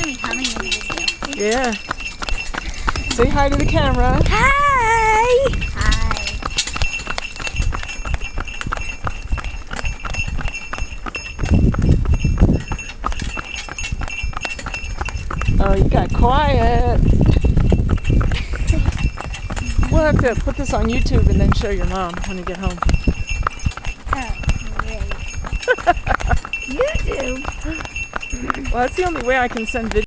me humming in the video. Yeah. Say hi to the camera. Hi! Hi. Oh, you got quiet. We'll have to put this on YouTube and then show your mom when you get home. Oh, great. YouTube? Well, that's the only way I can send video.